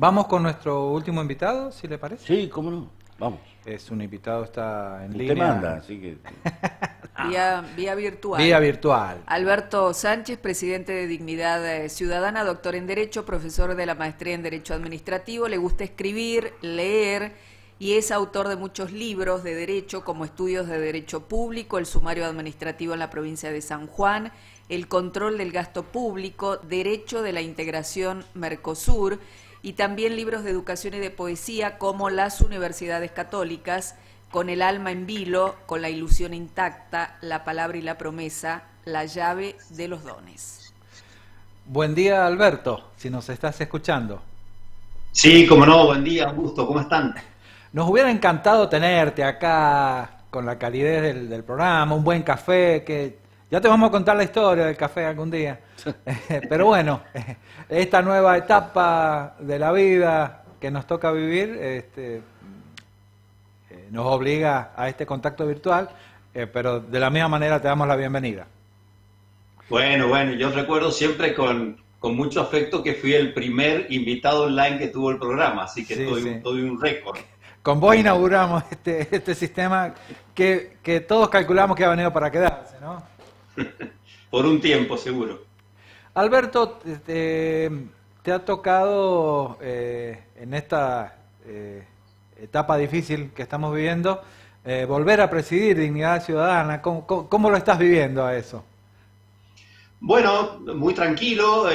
Vamos con nuestro último invitado, si le parece. Sí, cómo no. Vamos. Es un invitado, está en Usted línea. manda, así que... Vía virtual. Vía virtual. Alberto Sánchez, presidente de Dignidad Ciudadana, doctor en Derecho, profesor de la maestría en Derecho Administrativo, le gusta escribir, leer y es autor de muchos libros de derecho como Estudios de Derecho Público, El Sumario Administrativo en la provincia de San Juan, El Control del Gasto Público, Derecho de la Integración Mercosur y también libros de educación y de poesía como Las Universidades Católicas, Con el alma en vilo, Con la ilusión intacta, La palabra y la promesa, La llave de los dones. Buen día, Alberto, si nos estás escuchando. Sí, cómo no, buen día, un gusto, ¿cómo están? Nos hubiera encantado tenerte acá con la calidez del programa, un buen café, que ya te vamos a contar la historia del café algún día. Pero bueno, esta nueva etapa de la vida que nos toca vivir, nos obliga a este contacto virtual, pero de la misma manera te damos la bienvenida. Bueno, yo recuerdo siempre con mucho afecto que fui el primer invitado online que tuvo el programa, así que Sí. tuve un récord. Con vos inauguramos este sistema que todos calculamos que ha venido para quedarse, ¿no? Por un tiempo, seguro. Alberto, te ha tocado en esta etapa difícil que estamos viviendo volver a presidir Dignidad Ciudadana. ¿Cómo lo estás viviendo a eso? Bueno, muy tranquilo.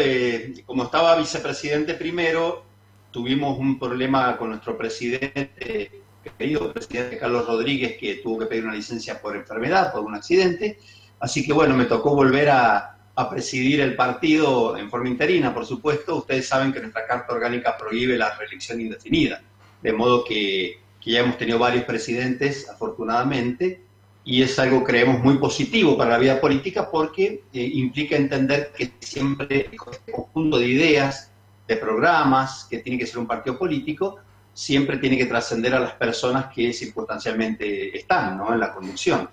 Como estaba vicepresidente primero, tuvimos un problema con nuestro presidente, querido presidente Carlos Rodríguez, que tuvo que pedir una licencia por enfermedad, por un accidente. Así que bueno, me tocó volver a presidir el partido en forma interina, por supuesto. Ustedes saben que nuestra Carta Orgánica prohíbe la reelección indefinida, de modo que ya hemos tenido varios presidentes, afortunadamente, y es algo, creemos, muy positivo para la vida política porque implica entender que siempre este conjunto de ideas, de programas, que tiene que ser un partido político, siempre tiene que trascender a las personas que circunstancialmente están, ¿no?, en la conducción.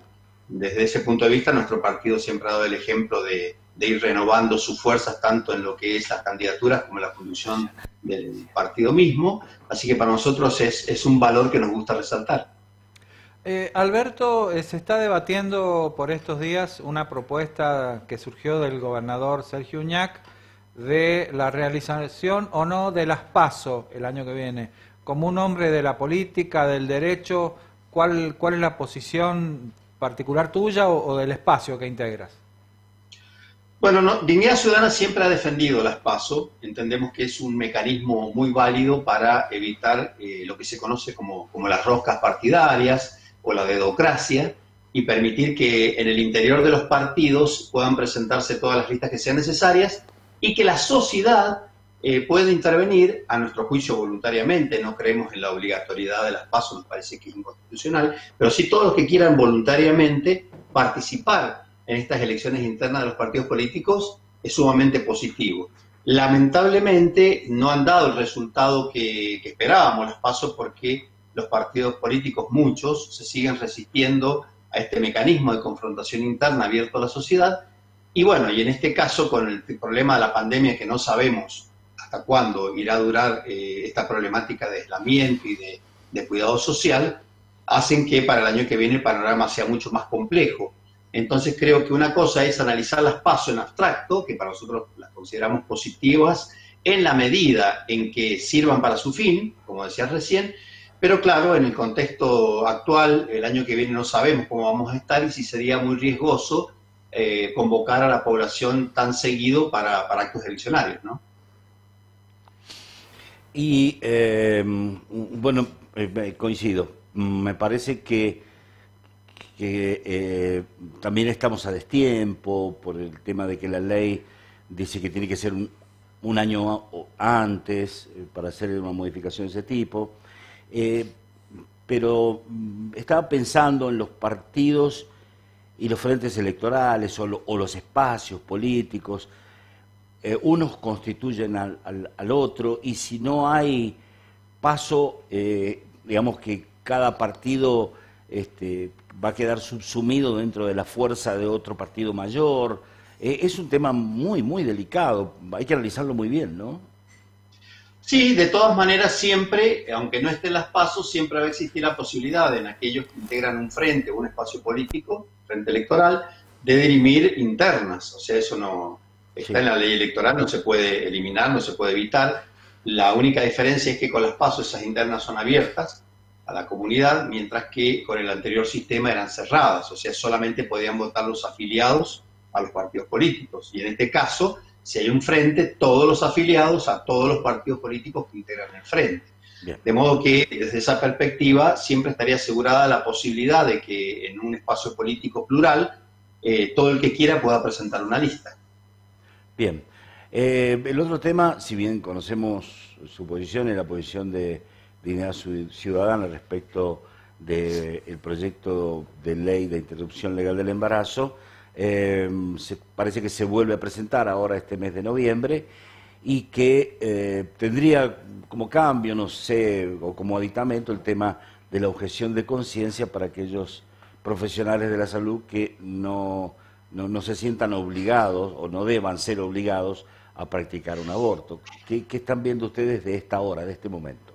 Desde ese punto de vista, nuestro partido siempre ha dado el ejemplo de ir renovando sus fuerzas, tanto en lo que es las candidaturas como en la conducción del partido mismo. Así que para nosotros es un valor que nos gusta resaltar. Alberto, se está debatiendo por estos días una propuesta que surgió del gobernador Sergio Uñac de la realización o no de las PASO el año que viene. Como un hombre de la política, del derecho, ¿cuál es la posición particular tuya o del espacio que integras? Bueno, Dignidad Ciudadana siempre ha defendido las PASO. Entendemos que es un mecanismo muy válido para evitar lo que se conoce como las roscas partidarias o la dedocracia y permitir que en el interior de los partidos puedan presentarse todas las listas que sean necesarias y que la sociedad pueda intervenir, a nuestro juicio voluntariamente. No creemos en la obligatoriedad de las PASO, nos parece que es inconstitucional, pero sí todos los que quieran voluntariamente participar en estas elecciones internas de los partidos políticos es sumamente positivo. Lamentablemente no han dado el resultado que esperábamos las PASO porque los partidos políticos, muchos, se siguen resistiendo a este mecanismo de confrontación interna abierto a la sociedad. Y bueno, y en este caso con el problema de la pandemia, que no sabemos hasta cuándo irá a durar esta problemática de aislamiento y de cuidado social, hacen que para el año que viene el panorama sea mucho más complejo. Entonces creo que una cosa es analizar las PASO en abstracto, que para nosotros las consideramos positivas, en la medida en que sirvan para su fin, como decías recién, pero claro, en el contexto actual, el año que viene no sabemos cómo vamos a estar y si sería muy riesgoso convocar a la población tan seguido para actos eleccionarios, ¿no? Y bueno, coincido. Me parece que también estamos a destiempo por el tema de que la ley dice que tiene que ser un año antes para hacer una modificación de ese tipo. Pero estaba pensando en los partidos y los frentes electorales o los espacios políticos. Unos constituyen al otro, y si no hay paso, digamos que cada partido va a quedar subsumido dentro de la fuerza de otro partido mayor. Es un tema muy, muy delicado, hay que analizarlo muy bien, ¿no? Sí, de todas maneras siempre, aunque no estén las PASO, siempre va a existir la posibilidad en aquellos que integran un frente o un espacio político, frente electoral, de dirimir internas. O sea, eso no está en la ley electoral, no se puede eliminar, no se puede evitar. La única diferencia es que con las PASO esas internas son abiertas a la comunidad, mientras que con el anterior sistema eran cerradas. O sea, solamente podían votar los afiliados a los partidos políticos. Y en este caso, si hay un frente, todos los afiliados a todos los partidos políticos que integran el frente. Bien. De modo que desde esa perspectiva siempre estaría asegurada la posibilidad de que en un espacio político plural todo el que quiera pueda presentar una lista. Bien. El otro tema, si bien conocemos su posición y la posición de Dignidad Ciudadana respecto del proyecto de ley de interrupción legal del embarazo, parece que se vuelve a presentar ahora este mes de noviembre y que tendría como cambio, no sé, o como aditamento el tema de la objeción de conciencia para aquellos profesionales de la salud que no se sientan obligados o no deban ser obligados a practicar un aborto. ¿Qué están viendo ustedes de esta hora, de este momento?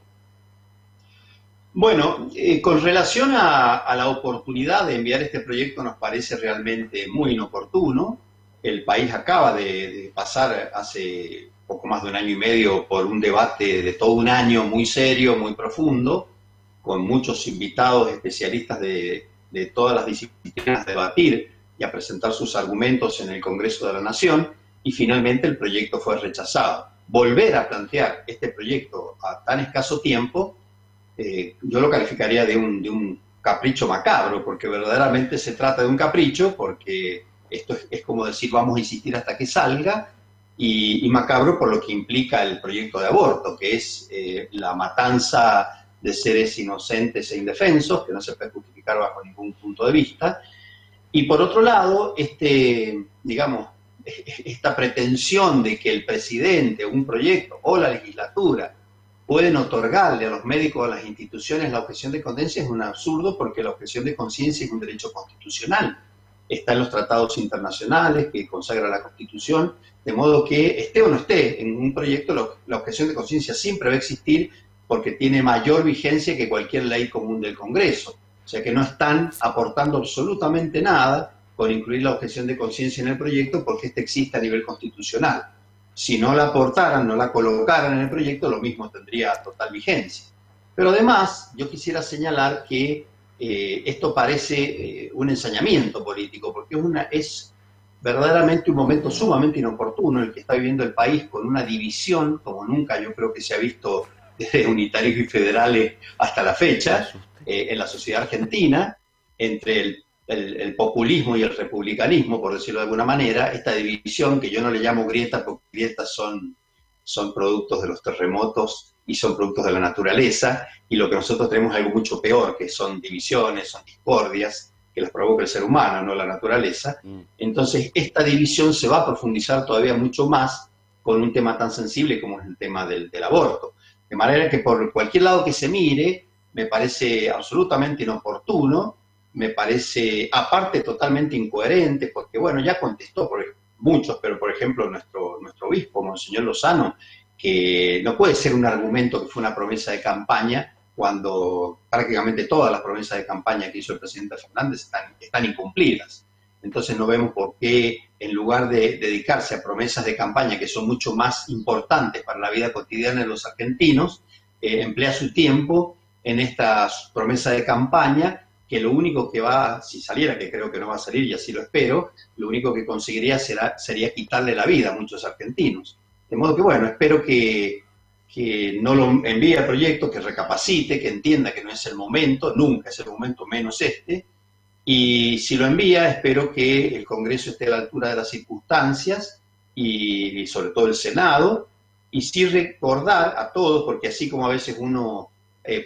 Bueno, con relación a la oportunidad de enviar este proyecto nos parece realmente muy inoportuno. El país acaba de pasar hace poco más de un año y medio por un debate de todo un año muy serio, muy profundo, con muchos invitados especialistas de todas las disciplinas a debatir y a presentar sus argumentos en el Congreso de la Nación, y finalmente el proyecto fue rechazado. Volver a plantear este proyecto a tan escaso tiempo, yo lo calificaría de un capricho macabro, porque verdaderamente se trata de un capricho, porque esto es como decir vamos a insistir hasta que salga, y macabro por lo que implica el proyecto de aborto, que es la matanza de seres inocentes e indefensos, que no se puede justificar bajo ningún punto de vista. Y por otro lado, esta pretensión de que el presidente, un proyecto o la legislatura pueden otorgarle a los médicos o a las instituciones la objeción de conciencia es un absurdo, porque la objeción de conciencia es un derecho constitucional. Está en los tratados internacionales que consagra la Constitución, de modo que esté o no esté en un proyecto, la objeción de conciencia siempre va a existir porque tiene mayor vigencia que cualquier ley común del Congreso. O sea que no están aportando absolutamente nada con incluir la objeción de conciencia en el proyecto, porque este existe a nivel constitucional. Si no la aportaran, no la colocaran en el proyecto, lo mismo tendría total vigencia. Pero además, yo quisiera señalar que esto parece un ensañamiento político, porque es verdaderamente un momento sumamente inoportuno el que está viviendo el país, con una división como nunca yo creo que se ha visto desde unitarios y federales hasta la fecha, en la sociedad argentina, entre el populismo y el republicanismo, por decirlo de alguna manera. Esta división, que yo no le llamo grieta, porque grietas son productos de los terremotos y son productos de la naturaleza, y lo que nosotros tenemos es algo mucho peor, que son divisiones, son discordias, que las provoca el ser humano, no la naturaleza. Entonces, esta división se va a profundizar todavía mucho más con un tema tan sensible como es el tema del aborto. De manera que por cualquier lado que se mire, me parece absolutamente inoportuno, me parece aparte totalmente incoherente, porque bueno, ya contestó por muchos, pero por ejemplo nuestro obispo, Monseñor Lozano, que no puede ser un argumento que fue una promesa de campaña, cuando prácticamente todas las promesas de campaña que hizo el presidente Fernández están incumplidas. Entonces no vemos por qué, en lugar de dedicarse a promesas de campaña que son mucho más importantes para la vida cotidiana de los argentinos, emplea su tiempo en estas promesas de campaña, que lo único que va, si saliera, que creo que no va a salir y así lo espero, lo único que conseguiría sería quitarle la vida a muchos argentinos. De modo que bueno, espero que no lo envíe al proyecto, que recapacite, que entienda que no es el momento, nunca es el momento, menos este. Y si lo envía, espero que el Congreso esté a la altura de las circunstancias y sobre todo el Senado, y sí recordar a todos, porque así como a veces uno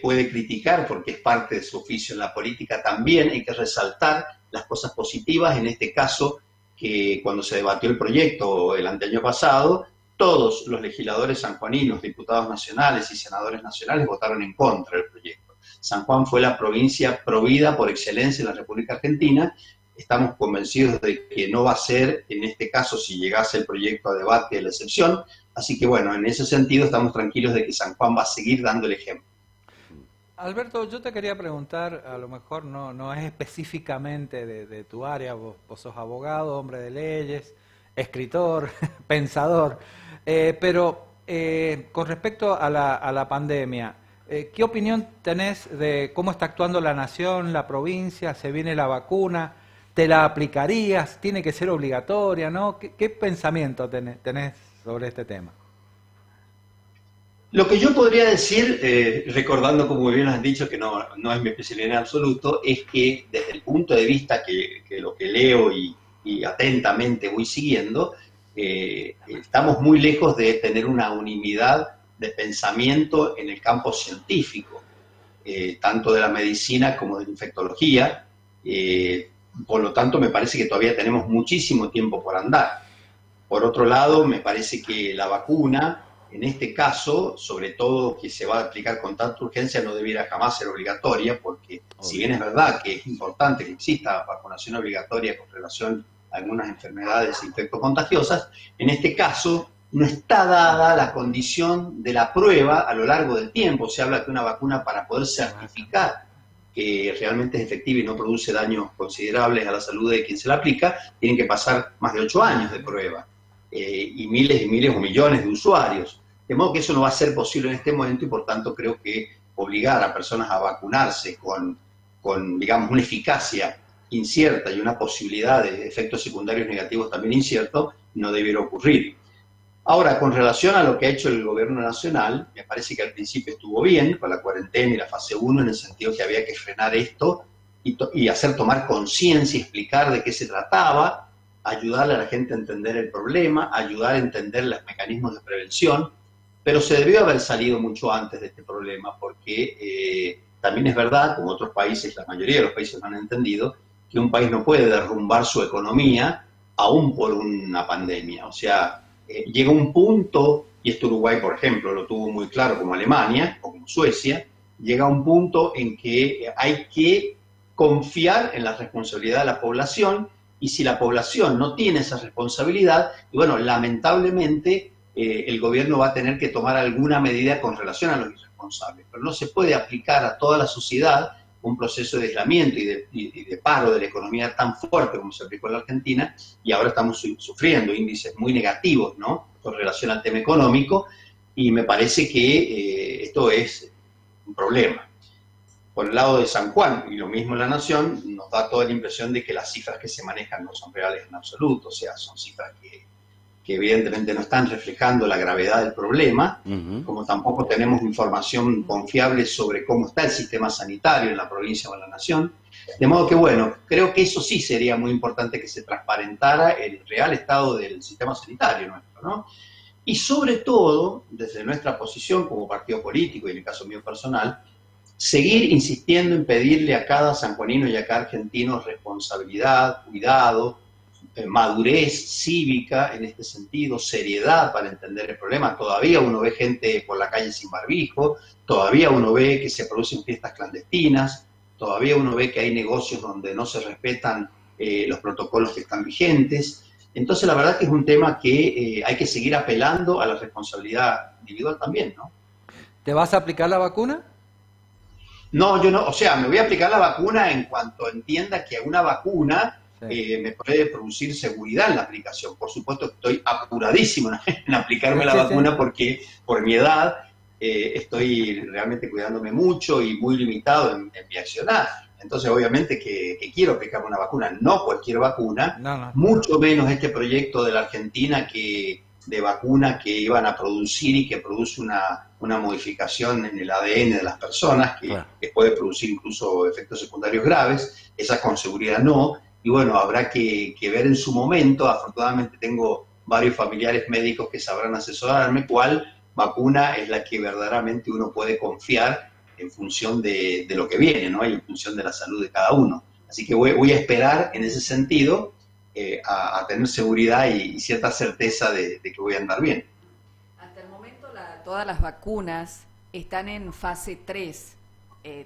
puede criticar, porque es parte de su oficio en la política, también hay que resaltar las cosas positivas. En este caso, que cuando se debatió el proyecto el anteaño pasado, todos los legisladores sanjuaninos, diputados nacionales y senadores nacionales votaron en contra del proyecto. San Juan fue la provincia provida por excelencia en la República Argentina. Estamos convencidos de que no va a ser, en este caso, si llegase el proyecto a debate, la excepción, Así que bueno, en ese sentido estamos tranquilos de que San Juan va a seguir dando el ejemplo. Alberto, yo te quería preguntar, a lo mejor no es específicamente de tu área, vos sos abogado, hombre de leyes, escritor, pensador, pero con respecto a la pandemia, ¿qué opinión tenés de cómo está actuando la nación, la provincia? ¿Se viene la vacuna? ¿Te la aplicarías? ¿Tiene que ser obligatoria? ¿No? ¿Qué pensamiento tenés sobre este tema? Lo que yo podría decir, recordando como bien has dicho que no es mi especialidad en absoluto, es que desde el punto de vista que lo que leo y atentamente voy siguiendo, estamos muy lejos de tener una unanimidad de pensamiento en el campo científico, tanto de la medicina como de la infectología. Por lo tanto, me parece que todavía tenemos muchísimo tiempo por andar. Por otro lado, me parece que la vacuna, en este caso, sobre todo que se va a aplicar con tanta urgencia, no debiera jamás ser obligatoria, porque si bien es verdad que es importante que exista vacunación obligatoria con relación a algunas enfermedades infectocontagiosas, en este caso no está dada la condición de la prueba a lo largo del tiempo. Se habla que una vacuna, para poder certificar que realmente es efectiva y no produce daños considerables a la salud de quien se la aplica, tienen que pasar más de 8 años de prueba y miles o millones de usuarios. De modo que eso no va a ser posible en este momento y por tanto creo que obligar a personas a vacunarse con digamos, una eficacia incierta y una posibilidad de efectos secundarios negativos también inciertos no debiera ocurrir. Ahora, con relación a lo que ha hecho el gobierno nacional, me parece que al principio estuvo bien con la cuarentena y la fase 1, en el sentido que había que frenar esto y hacer tomar conciencia y explicar de qué se trataba, ayudarle a la gente a entender el problema, ayudar a entender los mecanismos de prevención, pero se debió haber salido mucho antes de este problema, porque también es verdad, como otros países, la mayoría de los países lo han entendido, que un país no puede derrumbar su economía aún por una pandemia. O sea, llega un punto, y esto Uruguay, por ejemplo, lo tuvo muy claro, como Alemania o como Suecia, llega un punto en que hay que confiar en la responsabilidad de la población, y si la población no tiene esa responsabilidad, y bueno, lamentablemente el gobierno va a tener que tomar alguna medida con relación a los irresponsables, pero no se puede aplicar a toda la sociedad un proceso de aislamiento y de paro de la economía tan fuerte como se aplicó en la Argentina, y ahora estamos sufriendo índices muy negativos, ¿no?, con relación al tema económico, y me parece que esto es un problema. Por el lado de San Juan, y lo mismo en la Nación, nos da toda la impresión de que las cifras que se manejan no son reales en absoluto, o sea, son cifras que evidentemente no están reflejando la gravedad del problema, como tampoco tenemos información confiable sobre cómo está el sistema sanitario en la provincia o en la nación. De modo que, bueno, creo que eso sí sería muy importante, que se transparentara el real estado del sistema sanitario nuestro, ¿no? Y sobre todo, desde nuestra posición como partido político, y en el caso mío personal, seguir insistiendo en pedirle a cada sanjuanino y a cada argentino responsabilidad, cuidado, madurez cívica en este sentido, seriedad para entender el problema. Todavía uno ve gente por la calle sin barbijo, todavía uno ve que se producen fiestas clandestinas, todavía uno ve que hay negocios donde no se respetan los protocolos que están vigentes. Entonces la verdad que es un tema que hay que seguir apelando a la responsabilidad individual también, ¿no? ¿Te vas a aplicar la vacuna? No, yo no, o sea, me voy a aplicar la vacuna en cuanto entienda que una vacuna me puede producir seguridad en la aplicación. Por supuesto que estoy apuradísimo en aplicarme la vacuna, porque por mi edad estoy realmente cuidándome mucho y muy limitado en mi accionar. Entonces, obviamente que quiero aplicarme una vacuna, no cualquier vacuna, mucho menos este proyecto de la Argentina de vacuna que iban a producir y que produce una modificación en el ADN de las personas que puede producir incluso efectos secundarios graves. Esa con seguridad no. Y bueno, habrá que ver en su momento. Afortunadamente tengo varios familiares médicos que sabrán asesorarme cuál vacuna es la que verdaderamente uno puede confiar en función de lo que viene, ¿no? Y en función de la salud de cada uno. Así que voy a esperar en ese sentido a tener seguridad y cierta certeza de que voy a andar bien. Hasta el momento todas las vacunas están en fase 3.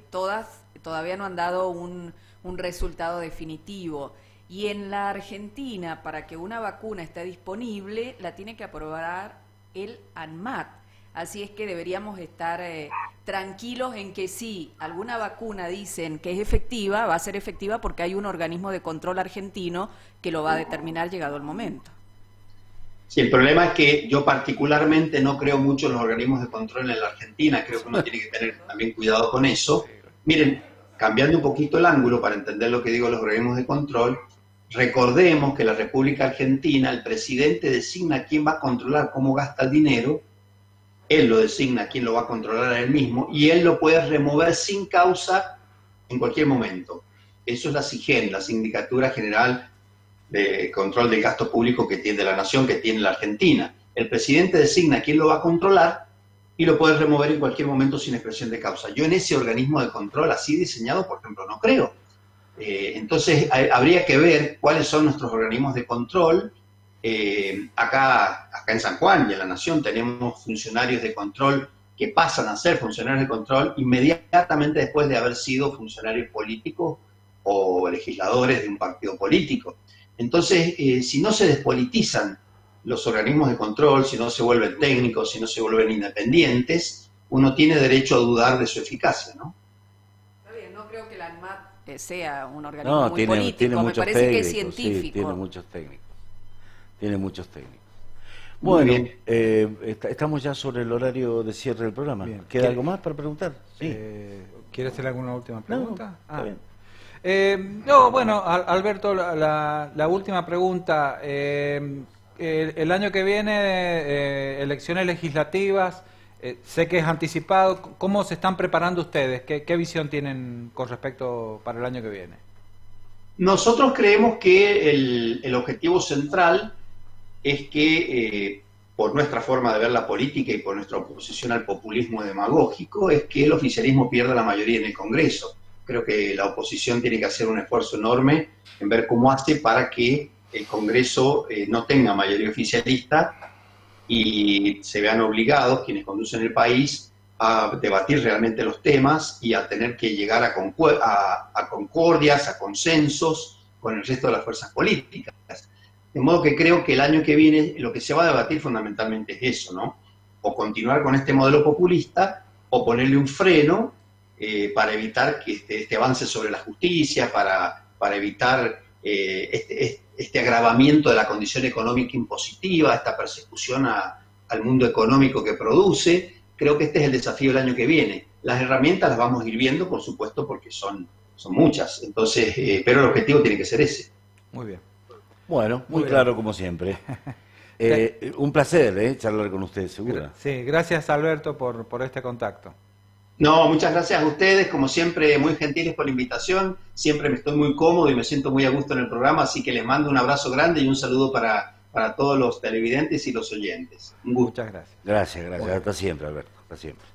Todas todavía no han dado un resultado definitivo. Y en la Argentina, para que una vacuna esté disponible, la tiene que aprobar el ANMAT. Así es que deberíamos estar tranquilos en que si alguna vacuna dicen que es efectiva, va a ser efectiva porque hay un organismo de control argentino que lo va a determinar llegado el momento. Sí, el problema es que yo particularmente no creo mucho en los organismos de control en la Argentina, creo que uno tiene que tener también cuidado con eso. Miren, cambiando un poquito el ángulo para entender lo que digo los organismos de control, recordemos que en la República Argentina el presidente designa quién va a controlar cómo gasta el dinero, él lo designa quién lo va a controlar a él mismo y él lo puede remover sin causa en cualquier momento. Eso es la SIGEN, la Sindicatura General de Control del Gasto Público que tiene de la Nación, que tiene la Argentina. El presidente designa quién lo va a controlar y lo puede remover en cualquier momento sin expresión de causa. Yo en ese organismo de control así diseñado, por ejemplo, no creo. Entonces habría que ver cuáles son nuestros organismos de control. Acá en San Juan y en la Nación tenemos funcionarios de control que pasan a ser funcionarios de control inmediatamente después de haber sido funcionarios políticos o legisladores de un partido político. Entonces, si no se despolitizan los organismos de control, si no se vuelven técnicos, si no se vuelven independientes, uno tiene derecho a dudar de su eficacia, ¿no? Está bien, no creo que la ANMAT sea un organismo muy político, tiene me parece técnicos, que es científico. Sí, tiene muchos técnicos. Bueno, estamos ya sobre el horario de cierre del programa. Bien. ¿Queda algo más para preguntar? Sí. ¿Quiere hacer alguna última pregunta? No, está bien. No, bueno, Alberto, la última pregunta. El año que viene, elecciones legislativas, sé que es anticipado. ¿Cómo se están preparando ustedes? ¿Qué visión tienen con respecto para el año que viene? Nosotros creemos que el objetivo central es que, por nuestra forma de ver la política y por nuestra oposición al populismo demagógico, es que el oficialismo pierda la mayoría en el Congreso. Creo que la oposición tiene que hacer un esfuerzo enorme en ver cómo hace para que el Congreso no tenga mayoría oficialista y se vean obligados quienes conducen el país a debatir realmente los temas y a tener que llegar a concordias, a consensos con el resto de las fuerzas políticas. De modo que creo que el año que viene lo que se va a debatir fundamentalmente es eso, ¿no? O continuar con este modelo populista o ponerle un freno para evitar que este avance sobre la justicia, para evitar este agravamiento de la condición económica impositiva, esta persecución al mundo económico que produce. Creo que este es el desafío del año que viene. Las herramientas las vamos a ir viendo, por supuesto, porque son muchas. Entonces, pero el objetivo tiene que ser ese. Muy bien. Bueno, muy claro como siempre. Un placer charlar con ustedes, seguro. Sí, gracias Alberto por este contacto. No, muchas gracias a ustedes, como siempre, muy gentiles por la invitación. Siempre me estoy muy cómodo y me siento muy a gusto en el programa, así que les mando un abrazo grande y un saludo para todos los televidentes y los oyentes. Un gusto. Muchas gracias. Gracias. Bueno. Hasta siempre, Alberto. Hasta siempre.